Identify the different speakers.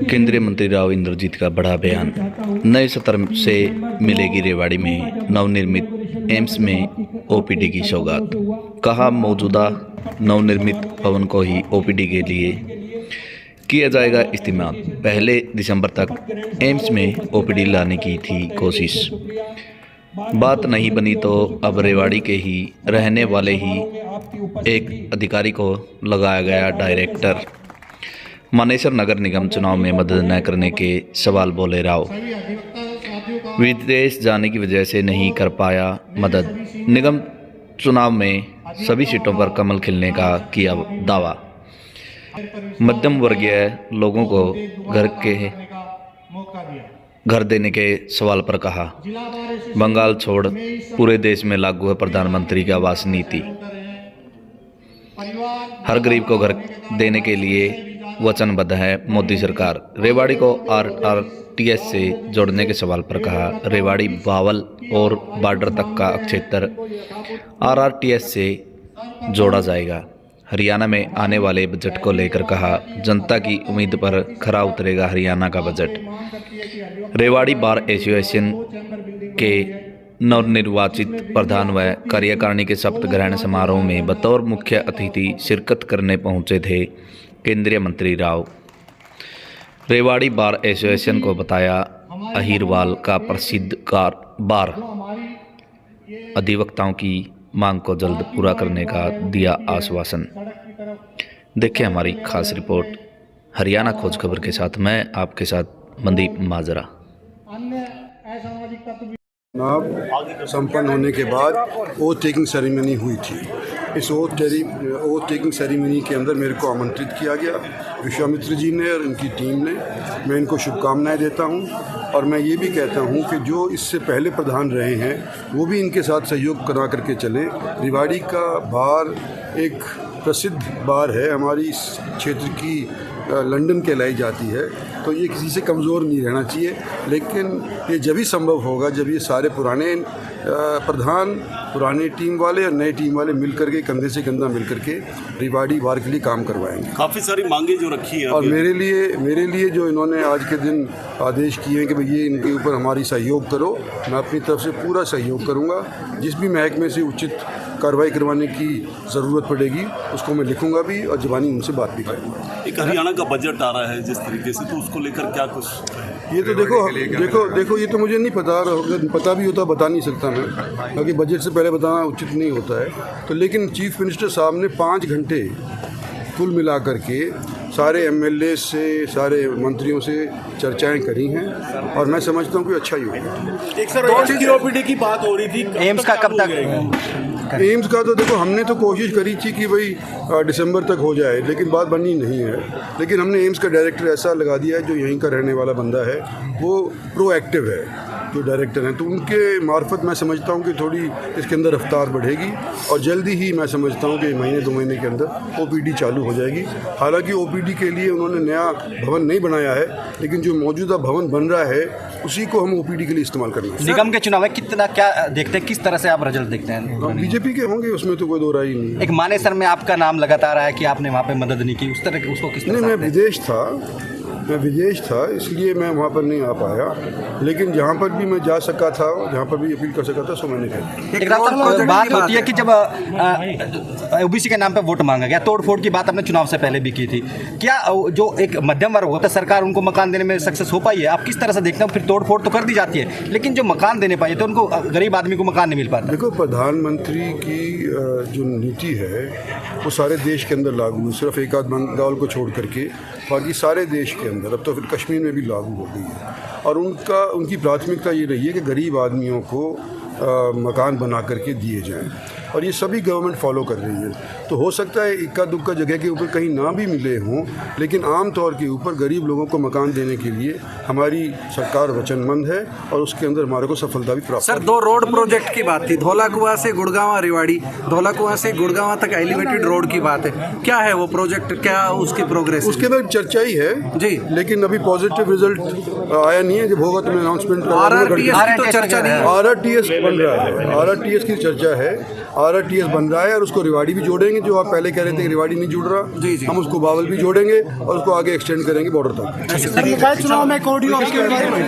Speaker 1: केंद्रीय मंत्री राव इंद्रजीत का बड़ा बयान। नए सत्र से मिलेगी रेवाड़ी में नवनिर्मित एम्स में ओपीडी की सौगात। कहा, मौजूदा नवनिर्मित भवन को ही ओपीडी के लिए किया जाएगा इस्तेमाल। पहले दिसंबर तक एम्स में ओपीडी लाने की थी कोशिश, बात नहीं बनी तो अब रेवाड़ी के ही रहने वाले ही एक अधिकारी को लगाया गया डायरेक्टर। मानेसर नगर निगम चुनाव में मदद न करने के सवाल बोले राव। विदेश जाने की वजह से नहीं कर पाया मदद। निगम चुनाव में सभी सीटों पर कमल खिलने का किया दावा। मध्यम वर्गीय लोगों को घर देने के सवाल पर कहा, बंगाल छोड़ पूरे देश में लागू है प्रधानमंत्री की आवास नीति। हर गरीब को घर देने के लिए वचनबद्ध है मोदी सरकार। रेवाड़ी को आरटीएस से जोड़ने के सवाल पर कहा, रेवाड़ी बावल और बॉर्डर तक का क्षेत्र आरटीएस से जोड़ा जाएगा। हरियाणा में आने वाले बजट को लेकर कहा, जनता की उम्मीद पर खरा उतरेगा हरियाणा का बजट। रेवाड़ी बार एसोसिएशन के नवनिर्वाचित प्रधान व कार्यकारिणी के शपथ ग्रहण समारोह में बतौर मुख्य अतिथि शिरकत करने पहुंचे थे केंद्रीय मंत्री राव। रेवाड़ी बार एसोसिएशन को बताया अहिरवाल का प्रसिद्ध बार अधिवक्ताओं की मांग को जल्द पूरा करने का दिया आश्वासन। देखिए हमारी खास रिपोर्ट हरियाणा खोज खबर के साथ। मैं आपके साथ मनदीप माजरा।
Speaker 2: चुनाव संपन्न होने के बाद ओथ टेकिंग सेरेमनी हुई थी। इस ओथ टेकिंग सेरेमनी के अंदर मेरे को आमंत्रित किया गया विश्वामित्र जी ने और उनकी टीम ने। मैं इनको शुभकामनाएं देता हूं और मैं ये भी कहता हूं कि जो इससे पहले प्रधान रहे हैं वो भी इनके साथ सहयोग करा करके चलें। रेवाड़ी का बार एक प्रसिद्ध बार है, हमारी इस क्षेत्र की लंदन कहलाई जाती है, तो ये किसी से कमज़ोर नहीं रहना चाहिए। लेकिन ये जब ही संभव होगा जब ये सारे पुराने प्रधान, पुराने टीम वाले और नए टीम वाले मिल करके कंधे से कंधा मिल करके रेवाड़ी बार के लिए काम करवाएंगे।
Speaker 3: काफ़ी सारी मांगे जो रखी हैं
Speaker 2: और मेरे लिए जो इन्होंने आज के दिन आदेश किए हैं कि भाई ये इनके ऊपर हमारी सहयोग करो, मैं अपनी तरफ से पूरा सहयोग करूँगा। जिस भी महकमे से उचित कार्रवाई करवाने की ज़रूरत पड़ेगी उसको मैं लिखूंगा भी और ज़बानी उनसे बात भी करूँगा।
Speaker 3: एक हरियाणा का बजट आ रहा है जिस तरीके से, तो उसको लेकर क्या कुछ?
Speaker 2: ये तो देखो ये तो मुझे नहीं पता भी होता बता नहीं सकता मैं, क्योंकि बजट से पहले बताना उचित नहीं होता है। तो लेकिन चीफ मिनिस्टर साहब ने 5 घंटे कुल मिला करके सारे एमएलए से, सारे मंत्रियों से चर्चाएं करी हैं और मैं समझता हूँ कि अच्छा ही होगा।
Speaker 3: एक सर ओपीडी की बात हो रही थी,
Speaker 4: एम्स का कब तक?
Speaker 2: एम्स का तो देखो हमने तो कोशिश करी थी कि भाई दिसंबर तक हो जाए, लेकिन बात बनी नहीं है। लेकिन हमने एम्स का डायरेक्टर ऐसा लगा दिया है जो यहीं का रहने वाला बंदा है, वो प्रोएक्टिव है जो डायरेक्टर हैं, तो उनके मार्फत मैं समझता हूँ कि थोड़ी इसके अंदर रफ्तार बढ़ेगी और जल्दी ही मैं समझता हूँ कि महीने 2 महीने के अंदर ओपीडी चालू हो जाएगी। हालांकि ओपीडी के लिए उन्होंने नया भवन नहीं बनाया है, लेकिन जो मौजूदा भवन बन रहा है उसी को हम ओपीडी के लिए इस्तेमाल करेंगे।
Speaker 4: निगम के चुनाव में कितना क्या देखते हैं, किस तरह से आप रिजल्ट देखते हैं?
Speaker 2: बीजेपी के होंगे, उसमें तो कोई दो राय नहीं।
Speaker 4: एक मानेसर में आपका नाम लगातार आया कि आपने वहाँ पे मदद नहीं की, उस तरह के उसको किस तरह?
Speaker 2: नहीं, मैं विदेश था इसलिए मैं वहाँ पर नहीं आ पाया, लेकिन जहाँ पर भी मैं जा सका था, जहाँ पर भी अपील कर सका था, सो मैंने किया।
Speaker 4: एक बात होती है कि जब ओबीसी के नाम पे वोट मांगा गया, तोड़ फोड़ की बात आपने चुनाव से पहले भी की थी, क्या जो एक मध्यम वर्ग होता है सरकार उनको मकान देने में सक्सेस हो पाई है? आप किस तरह से देखते हैं? फिर तोड़ फोड़ तो कर दी जाती है, लेकिन जो मकान देने पाई तो उनको, गरीब आदमी को मकान नहीं मिल पाता।
Speaker 2: देखो, प्रधानमंत्री की जो नीति है वो सारे देश के अंदर लागू है, सिर्फ एक आध बंगाल को छोड़ करके बाकी सारे देश के अंदर, अब तो फिर कश्मीर में भी लागू हो गई है। और उनकी प्राथमिकता ये रही है कि गरीब आदमियों को मकान बना करके दिए जाएं, और ये सभी गवर्नमेंट फॉलो कर रही है। तो हो सकता है इक्का दुक्का जगह के ऊपर कहीं ना भी मिले हों, लेकिन आम तौर के ऊपर गरीब लोगों को मकान देने के लिए हमारी सरकार वचनबद्ध है और उसके अंदर हमारे को सफलता भी प्राप्त।
Speaker 5: सर, 2 रोड प्रोजेक्ट की बात थी, धौलाकुआं से गुड़गांव रेवाड़ी, धौलाकुआं से गुड़गांव तक एलिवेटेड रोड की बात है। क्या है वो प्रोजेक्ट, क्या उसकी प्रोग्रेस?
Speaker 2: उसके बाद चर्चा ही है जी, लेकिन अभी पॉजिटिव रिजल्ट आया नहीं है। जब होगा तो मैं अनाउंसमेंट
Speaker 5: आरआरटीएस की तो चर्चा नहीं है।
Speaker 2: आरआरटीएस बन रहा है, आरआरटीएस की चर्चा है। RRTS बन रहा है और उसको रेवाड़ी भी जोड़ेंगे। जो आप पहले कह रहे थे कि रेवाड़ी नहीं जुड़ रहा,
Speaker 5: जी, जी।
Speaker 2: हम उसको बावल भी जोड़ेंगे और उसको आगे एक्सटेंड करेंगे बॉर्डर तक।
Speaker 6: चुनाव में